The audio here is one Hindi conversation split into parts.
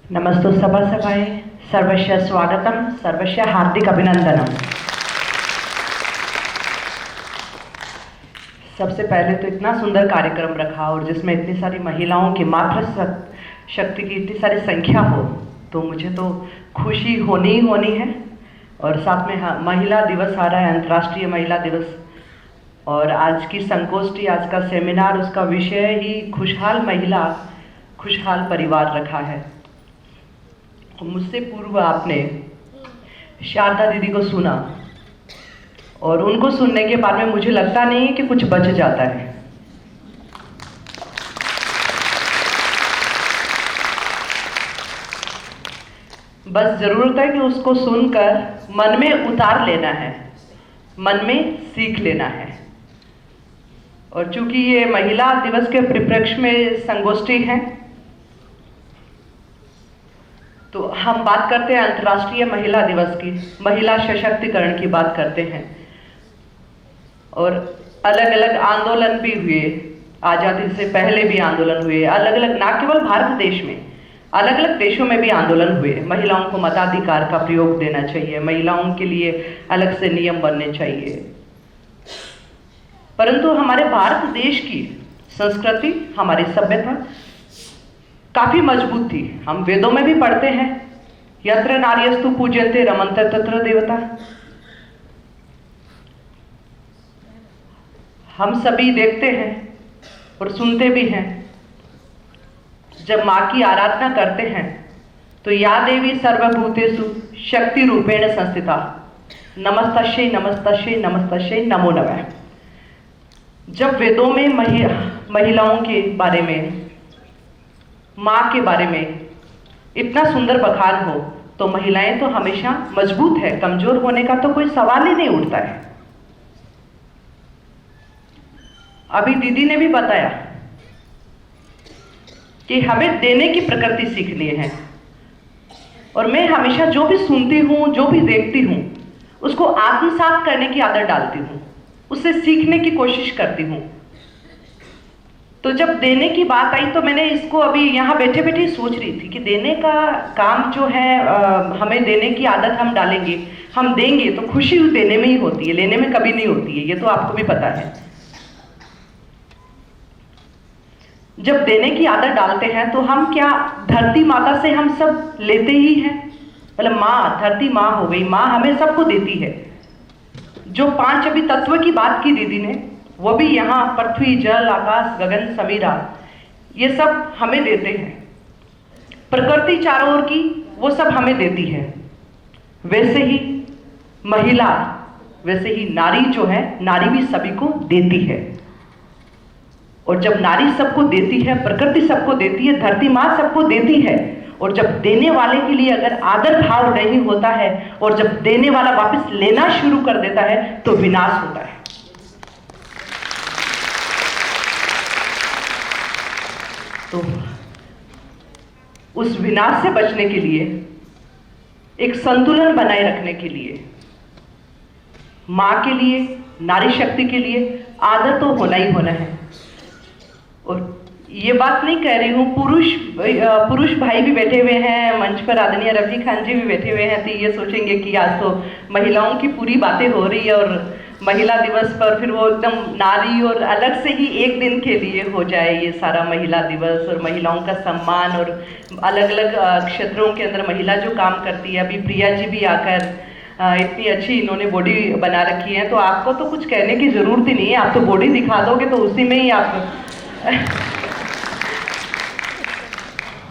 नमस्तो सभासभाए, सर्वस्य स्वागतम, सर्वस्य हार्दिक अभिनंदनम। सबसे पहले तो इतना सुंदर कार्यक्रम रखा और जिसमें इतनी सारी महिलाओं की मातृ शक्ति की इतनी सारी संख्या हो, तो मुझे तो खुशी होनी ही होनी है। और साथ में महिला दिवस आ रहा है, अंतर्राष्ट्रीय महिला दिवस, और आज की संगोष्ठी, आज का सेमिनार, उसका विषय ही खुशहाल महिला खुशहाल परिवार रखा है। मुझसे पूर्व आपने शारदा दीदी को सुना और उनको सुनने के बाद में मुझे लगता नहीं है कि कुछ बच जाता है। बस जरूरत है कि उसको सुनकर मन में उतार लेना है, मन में सीख लेना है। और चूंकि ये महिला दिवस के परिप्रेक्ष्य में संगोष्ठी है, तो हम बात करते हैं अंतर्राष्ट्रीय महिला दिवस की, महिला सशक्तिकरण की बात करते हैं। और अलग अलग आंदोलन भी हुए, आज़ादी से पहले भी आंदोलन हुए, अलग अलग, ना केवल भारत देश में, अलग अलग देशों में भी आंदोलन हुए। महिलाओं को मताधिकार का प्रयोग देना चाहिए, महिलाओं के लिए अलग से नियम बनने चाहिए। परंतु हमारे भारत देश की संस्कृति, हमारी सभ्यता काफी मजबूत थी। हम वेदों में भी पढ़ते हैं, यत्र नार्यस्तु पूज्यन्ते रमन्ते तत्र देवता। हम सभी देखते हैं और सुनते भी हैं, जब माँ की आराधना करते हैं तो या देवी सर्वभूतेषु शक्ति रूपेण संस्थिता, नमस्तस्यै नमस्तस्यै नमस्तस्यै नमो नमः। जब वेदों में महिलाओं के बारे में, माँ के बारे में इतना सुंदर बखान हो, तो महिलाएं तो हमेशा मजबूत है, कमजोर होने का तो कोई सवाल ही नहीं उठता है। अभी दीदी ने भी बताया कि हमें देने की प्रकृति सीखनी है। और मैं हमेशा जो भी सुनती हूँ, जो भी देखती हूँ, उसको आत्मसात करने की आदत डालती हूँ, उससे सीखने की कोशिश करती हूँ। तो जब देने की बात आई तो मैंने इसको अभी यहाँ बैठे बैठे सोच रही थी कि देने का काम जो है, हमें देने की आदत हम डालेंगे, हम देंगे तो खुशी देने में ही होती है, लेने में कभी नहीं होती है। ये तो आपको भी पता है। जब देने की आदत डालते हैं तो हम क्या, धरती माता से हम सब लेते ही हैं। मतलब माँ, धरती माँ हो गई, माँ हमें सबको देती है। जो 5 अभी तत्व की बात की दीदी ने, वो भी यहाँ पृथ्वी, जल, आकाश, गगन, समीरा, ये सब हमें देते हैं। प्रकृति चारों ओर की, वो सब हमें देती है। वैसे ही महिला, वैसे ही नारी जो है, नारी भी सभी को देती है। और जब नारी सबको देती है, प्रकृति सबको देती है, धरती माँ सबको देती है, और जब देने वाले के लिए अगर आदर भाव नहीं होता है, और जब देने वाला वापस लेना शुरू कर देता है, तो विनाश होता है। तो उस विनाश से बचने के लिए, एक संतुलन बनाए रखने के लिए, माँ के लिए, नारी शक्ति के लिए आदर तो होना ही होना है। और ये बात नहीं कह रही हूँ, पुरुष भाई भी बैठे हुए हैं मंच पर, आदरणीय रफी खान जी भी बैठे हुए हैं, तो ये सोचेंगे कि आज तो महिलाओं की पूरी बातें हो रही है, और महिला दिवस पर फिर वो एकदम नारी और अलग से ही एक दिन के लिए हो जाए ये सारा महिला दिवस, और महिलाओं का सम्मान, और अलग अलग क्षेत्रों के अंदर महिला जो काम करती है। अभी प्रिया जी भी आकर इतनी अच्छी इन्होंने बॉडी बना रखी है, तो आपको तो कुछ कहने की जरूरत ही नहीं है, आप तो बॉडी दिखा दोगे तो उसी में ही आप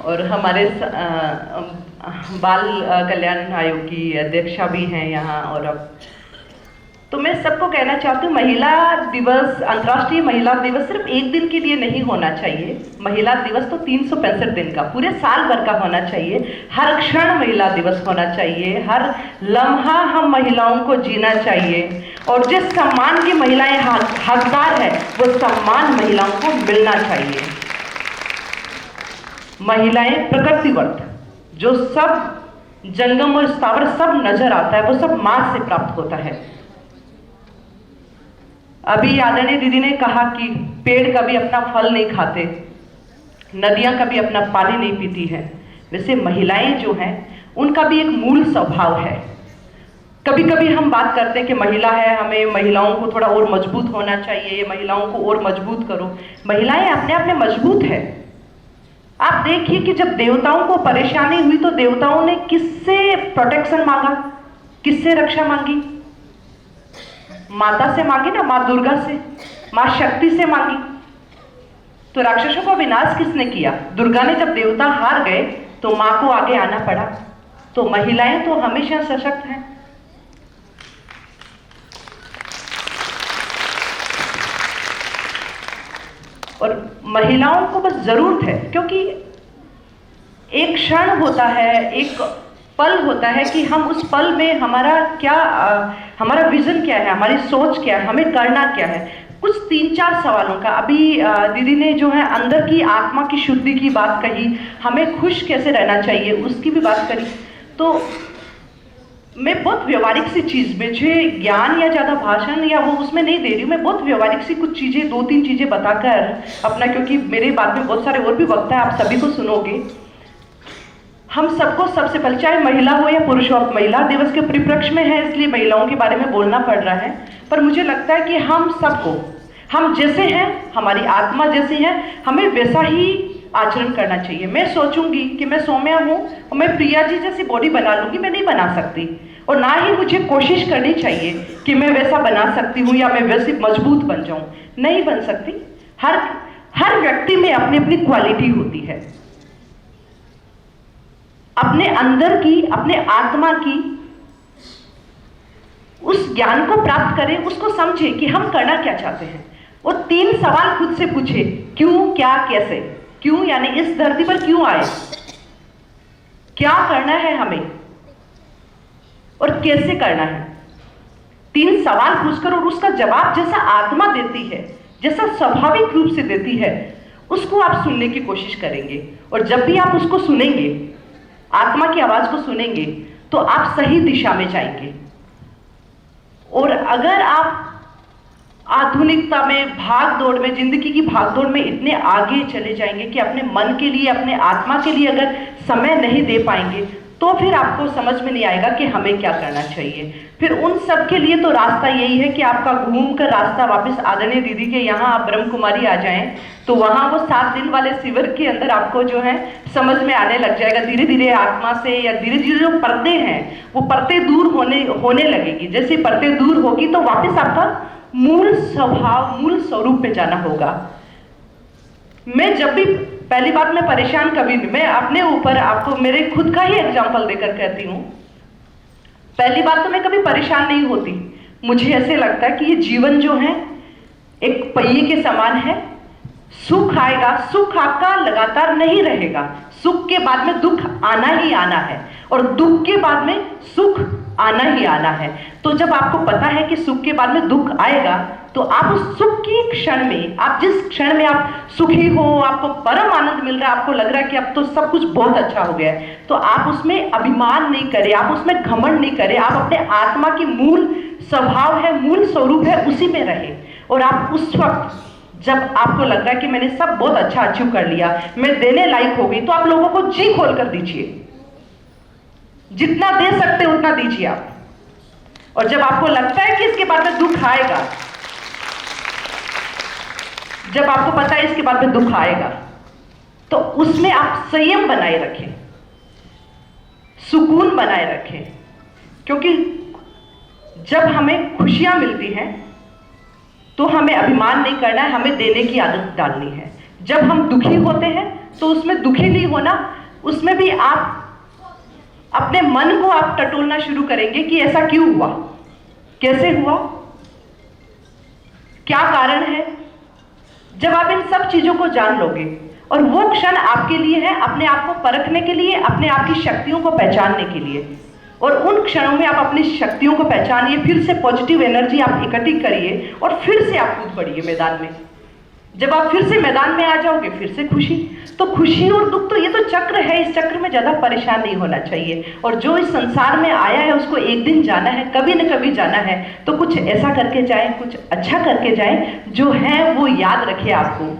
और हमारे बाल कल्याण आयोग की अध्यक्षा भी हैं यहाँ। और अब तो मैं सबको कहना चाहती हूँ, महिला दिवस, अंतर्राष्ट्रीय महिला दिवस सिर्फ एक दिन के लिए नहीं होना चाहिए। महिला दिवस तो 365 दिन का, पूरे साल भर का होना चाहिए। हर क्षण महिला दिवस होना चाहिए, हर लम्हा हम महिलाओं को जीना चाहिए, और जिस सम्मान की महिलाएं हकदार है, वो सम्मान महिलाओं को मिलना चाहिए। महिलाएं प्रकृतिवर्त, जो सब जंगम और स्थावर सब नजर आता है, वो सब माँ से प्राप्त होता है। अभी आदरणीय दीदी ने कहा कि पेड़ कभी अपना फल नहीं खाते, नदियां कभी अपना पानी नहीं पीती है, वैसे महिलाएं जो हैं उनका भी एक मूल स्वभाव है। कभी कभी हम बात करते हैं कि महिला है, हमें महिलाओं को थोड़ा और मजबूत होना चाहिए, महिलाओं को और मजबूत करो। महिलाएं अपने आप में मजबूत है। आप देखिए कि जब देवताओं को परेशानी हुई तो देवताओं ने किससे प्रोटेक्शन मांगा, किससे रक्षा मांगी? माता से मांगी ना, माँ दुर्गा से, माँ शक्ति से मांगी। तो राक्षसों का विनाश किसने किया? दुर्गा ने। जब देवता हार गए तो माँ को आगे आना पड़ा। तो महिलाएं तो हमेशा सशक्त हैं। और महिलाओं को बस जरूरत है, क्योंकि एक क्षण होता है, एक पल होता है कि हम उस पल में हमारा क्या हमारा विजन क्या है, हमारी सोच क्या है, हमें करना क्या है। कुछ 3-4 सवालों का अभी दीदी ने जो है अंदर की आत्मा की शुद्धि की बात कही, हमें खुश कैसे रहना चाहिए उसकी भी बात करी। तो मैं बहुत व्यवहारिक सी चीज, मुझे ज्ञान या ज्यादा भाषण या वो उसमें नहीं दे रही हूँ। मैं बहुत व्यवहारिक सी कुछ चीजें, 2-3 चीजें बताकर अपना, क्योंकि मेरे बाद में बहुत सारे और भी वक्त है, आप सभी को सुनोगे। हम सबको सबसे पहले, चाहे महिला हो या पुरुष हो, अब महिला दिवस के परिप्रेक्ष्य में है इसलिए महिलाओं के बारे में बोलना पड़ रहा है, पर मुझे लगता है कि हम सबको, हम जैसे हैं, हमारी आत्मा जैसी है, हमें वैसा ही आचरण करना चाहिए। मैं सोचूंगी कि मैं सौम्या हूँ और मैं प्रिया जी जैसी बॉडी बना लूंगी, मैं नहीं बना सकती। और ना ही मुझे कोशिश करनी चाहिए कि मैं वैसा बना सकती हूँ या मैं वैसी मजबूत बन जाऊं, नहीं बन सकती। हर व्यक्ति में अपनी अपनी क्वालिटी होती है। अपने अंदर की, अपने आत्मा की उस ज्ञान को प्राप्त करें, उसको समझे कि हम करना क्या चाहते हैं। और 3 सवाल खुद से पूछे, क्यों, क्या, कैसे। क्यों यानी इस धरती पर क्यों आए, क्या करना है हमें, और कैसे करना है। 3 सवाल पूछकर और उसका जवाब जैसा आत्मा देती है, जैसा स्वाभाविक रूप से देती है, उसको आप सुनने की कोशिश करेंगे। और जब भी आप उसको सुनेंगे, आत्मा की आवाज को सुनेंगे, तो आप सही दिशा में जाएंगे। और अगर आप आधुनिकता में, भाग दौड़ में, जिंदगी की भाग दौड़ में इतने आगे चले जाएंगे कि अपने मन के लिए, अपने आत्मा के लिए अगर समय नहीं दे पाएंगे, तो फिर आपको समझ में नहीं आएगा कि हमें क्या करना चाहिए। फिर उन सब के लिए तो रास्ता यही है कि आपका घूम कर रास्ता वापस आदरणीय दीदी के यहाँ आप ब्रह्म कुमारी आ जाएं, तो वहाँ वो 7 दिन वाले शिविर के अंदर आपको जो है समझ में आने लग जाएगा। धीरे धीरे आत्मा से, या धीरे धीरे जो पर्दे हैं वो पर्दे दूर होने लगेगी। जैसे पर्दे दूर होगी तो वापस आपका मूल स्वभाव, मूल स्वरूप में जाना होगा। मैं जब भी, पहली बात, मैं परेशान कभी नहीं, मैं अपने ऊपर आपको मेरे खुद का ही एग्जांपल देकर कहती हूँ। पहली बात तो मैं कभी परेशान नहीं होती। मुझे ऐसे लगता है कि ये जीवन जो है एक पहिए के समान है। सुख आएगा, सुख आपका लगातार नहीं रहेगा। सुख के बाद में दुख आना ही आना है, और दुख के बाद में सुख आना ही आना है। तो जब आपको पता है कि सुख के बाद में दुख आएगा, तो आप उस सुख की क्षण में, आप जिस क्षण में आप सुखी हो, आपको परम आनंद मिल रहा है, आपको लग रहा है कि अब तो सब कुछ बहुत अच्छा हो गया है, तो आप उसमें अभिमान नहीं करें, आप उसमें घमंड नहीं करें। आप अपने आत्मा की मूल स्वभाव है, मूल स्वरूप है, उसी में रहे। और आप उस वक्त जब आपको लग रहा है कि मैंने सब बहुत अच्छा अचीव कर लिया, मैं देने लायक हो गई, तो आप लोगों को जी खोल कर दीजिए। जितना दे सकते उतना दीजिए आप। और जब आपको लगता है कि इसके बाद में दुख आएगा, जब आपको पता है इसके बाद में दुख आएगा, तो उसमें आप संयम बनाए रखें, सुकून बनाए रखें। क्योंकि जब हमें खुशियां मिलती हैं तो हमें अभिमान नहीं करना है, हमें देने की आदत डालनी है। जब हम दुखी होते हैं तो उसमें दुखी नहीं होना, उसमें भी आप अपने मन को आप टटोलना शुरू करेंगे कि ऐसा क्यों हुआ, कैसे हुआ, क्या कारण है। जब आप इन सब चीजों को जान लोगे, और वो क्षण आपके लिए है अपने आप को परखने के लिए, अपने आप की शक्तियों को पहचानने के लिए। और उन क्षणों में आप अपनी शक्तियों को पहचानिए, फिर से पॉजिटिव एनर्जी आप इकट्ठी करिए, और फिर से आप कूद पड़िए मैदान में। जब आप फिर से मैदान में आ जाओगे, फिर से खुशी। तो खुशी और दुख तो ये तो चक्र है, इस चक्र में ज्यादा परेशान नहीं होना चाहिए। और जो इस संसार में आया है उसको एक दिन जाना है, कभी न कभी जाना है, तो कुछ ऐसा करके जाए, कुछ अच्छा करके जाए, जो है वो याद रखे आपको।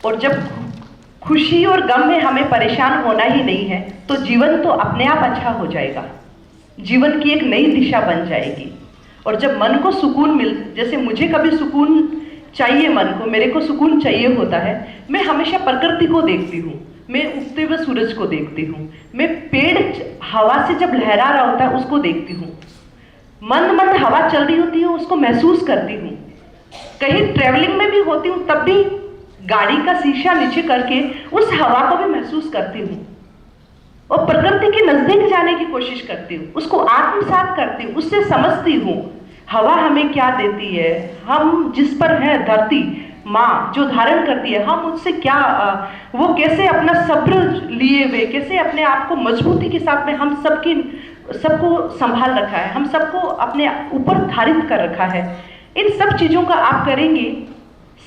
और जब खुशी और गम में हमें परेशान होना ही नहीं है तो जीवन तो अपने आप अच्छा हो जाएगा, जीवन की एक नई दिशा बन जाएगी। और जब मन को सुकून जैसे मुझे कभी सुकून चाहिए, मन को, मेरे को सुकून चाहिए होता है, मैं हमेशा प्रकृति को देखती हूँ, मैं उगते हुए सूरज को देखती हूँ, मैं पेड़ हवा से जब लहरा रहा होता है उसको देखती हूँ, मंद मंद हवा चल रही होती है उसको महसूस करती हूँ, कहीं ट्रेवलिंग में भी होती हूँ तब भी गाड़ी का शीशा नीचे करके उस हवा को भी महसूस करती हूँ और प्रकृति के नजदीक जाने की कोशिश करती हूँ, उसको आत्मसात करती हूँ, उससे समझती हूँ हवा हमें क्या देती है, हम जिस पर है धरती माँ जो धारण करती है, हम उससे क्या वो कैसे अपना सब्र लिए हुए, कैसे अपने आप को मजबूती के साथ में हम सबको संभाल रखा है, हम सबको अपने ऊपर धारित कर रखा है। इन सब चीज़ों का आप करेंगे,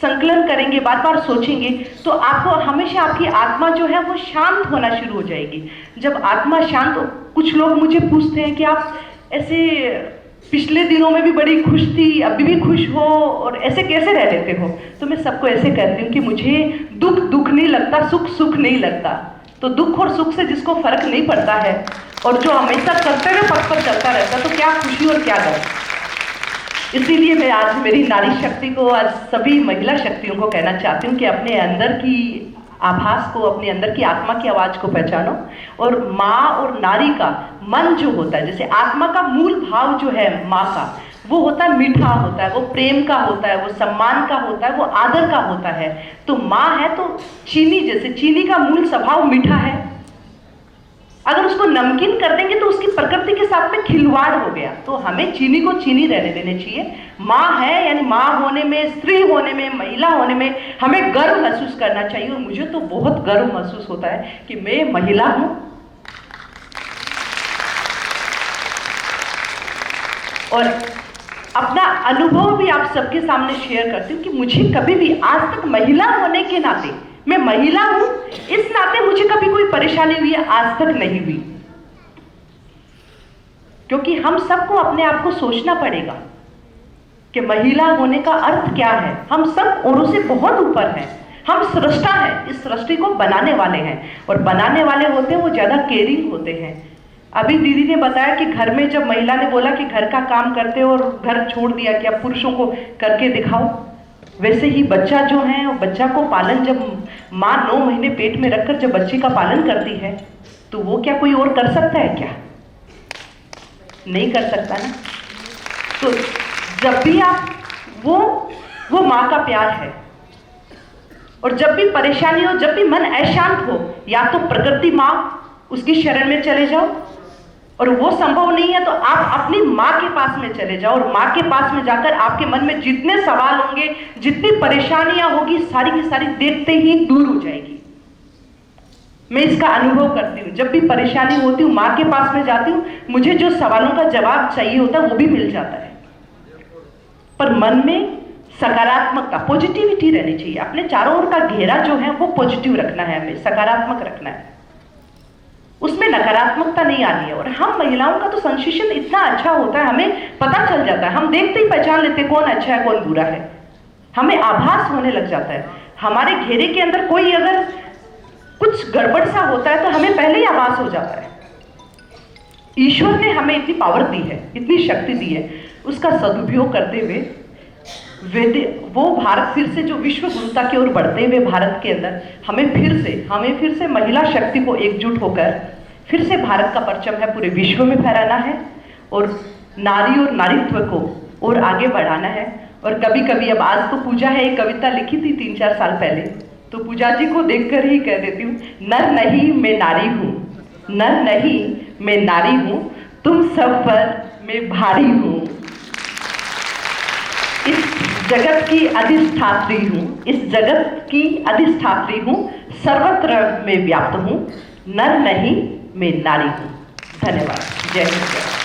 संकलन करेंगे, बार बार सोचेंगे तो आपको हमेशा आपकी आत्मा जो है वो शांत होना शुरू हो जाएगी। जब आत्मा शांत, कुछ लोग मुझे पूछते हैं कि आप ऐसे पिछले दिनों में भी बड़ी खुश थी, अभी भी खुश हो और ऐसे कैसे रह लेते हो, तो मैं सबको ऐसे कहती हूँ कि मुझे दुख नहीं लगता, सुख नहीं लगता। तो दुख और सुख से जिसको फर्क नहीं पड़ता है और जो हमेशा करते हुए पथ पर चलता रहता है तो क्या खुशी और क्या डर। इसीलिए मैं आज मेरी नारी शक्ति को, आज सभी महिला शक्तियों को कहना चाहती हूँ कि अपने अंदर की आभास को, अपने अंदर की आत्मा की आवाज को पहचानो। और माँ और नारी का मन जो होता है, जैसे आत्मा का मूल भाव जो है माँ का, वो होता है मीठा होता है, वो प्रेम का होता है, वो सम्मान का होता है, वो आदर का होता है। तो माँ है तो चीनी, जैसे चीनी का मूल स्वभाव मीठा है, अगर उसको नमकीन कर देंगे तो उसकी प्रकृति के साथ में खिलवाड़ हो गया। तो हमें चीनी को चीनी रहने देने चाहिए। माँ है यानी माँ होने में, स्त्री होने में, महिला होने में हमें गर्व महसूस करना चाहिए। और मुझे तो बहुत गर्व महसूस होता है कि मैं महिला हूं। और अपना अनुभव भी आप सबके सामने शेयर करती हूँ कि मुझे कभी भी आज तक महिला होने के नाते, मैं महिला हूं इस नाते मुझे कभी कोई परेशानी हुई है, आज तक नहीं हुई। क्योंकि हम सबको अपने आप को सोचना पड़ेगा कि महिला होने का अर्थ क्या है। हम सब औरों से बहुत ऊपर हैं, हम सृष्टा हैं, इस सृष्टि को बनाने वाले हैं। और बनाने वाले होते हैं वो ज्यादा केयरिंग होते हैं। अभी दीदी ने बताया कि घर में जब महिला ने बोला कि घर का काम करते हो और घर छोड़ दिया कि अब पुरुषों को करके दिखाओ, वैसे ही बच्चा जो है, बच्चा को पालन जब माँ 9 महीने पेट में रखकर जब बच्चे का पालन करती है तो वो क्या कोई और कर सकता है क्या? नहीं कर सकता ना। तो जब भी आप वो माँ का प्यार है। और जब भी परेशानी हो, जब भी मन अशांत हो, या तो प्रकृति माँ उसकी शरण में चले जाओ, और वो संभव नहीं है तो आप अपनी माँ के पास में चले जाओ। और माँ के पास में जाकर आपके मन में जितने सवाल होंगे, जितनी परेशानियां होगी, सारी की सारी देखते ही दूर हो जाएगी। मैं इसका अनुभव करती हूँ। जब भी परेशानी होती हूँ, माँ के पास में जाती हूँ, मुझे जो सवालों का जवाब चाहिए होता है वो भी मिल जाता है। पर मन में सकारात्मकता, पॉजिटिविटी रहनी चाहिए। अपने चारों ओर का घेरा जो है वो पॉजिटिव रखना है, हमें सकारात्मक रखना है, उसमें नकारात्मकता नहीं आनी है। और हम महिलाओं का तो संश्लेषण इतना अच्छा होता है, हमें पता चल जाता है, हम देखते ही पहचान लेते कौन अच्छा है कौन बुरा है, हमें आभास होने लग जाता है। हमारे घेरे के अंदर कोई अगर कुछ गड़बड़ सा होता है तो हमें पहले ही आभास हो जाता है। ईश्वर ने हमें इतनी पावर दी है, इतनी शक्ति दी है, उसका सदुपयोग करते हुए वो भारत फिर से जो विश्व गुरुता की ओर बढ़ते हुए भारत के अंदर हमें फिर से महिला शक्ति को एकजुट होकर फिर से भारत का परचम है पूरे विश्व में फहराना है और नारी और नारीत्व को और आगे बढ़ाना है। और कभी कभी, अब आज तो पूजा है, एक कविता लिखी थी 3-4 साल पहले, तो पूजा जी को देखकर ही कह देती हूँ, नर नहीं मैं नारी हूँ, नर नहीं मैं नारी हूँ, तुम सब पर मैं भारी हूँ, इस जगत की अधिष्ठात्री हूँ, इस जगत की अधिष्ठात्री हूँ, सर्वत्र में व्याप्त हूँ, नर नहीं मैं नारी हूँ। धन्यवाद। जय हिंद।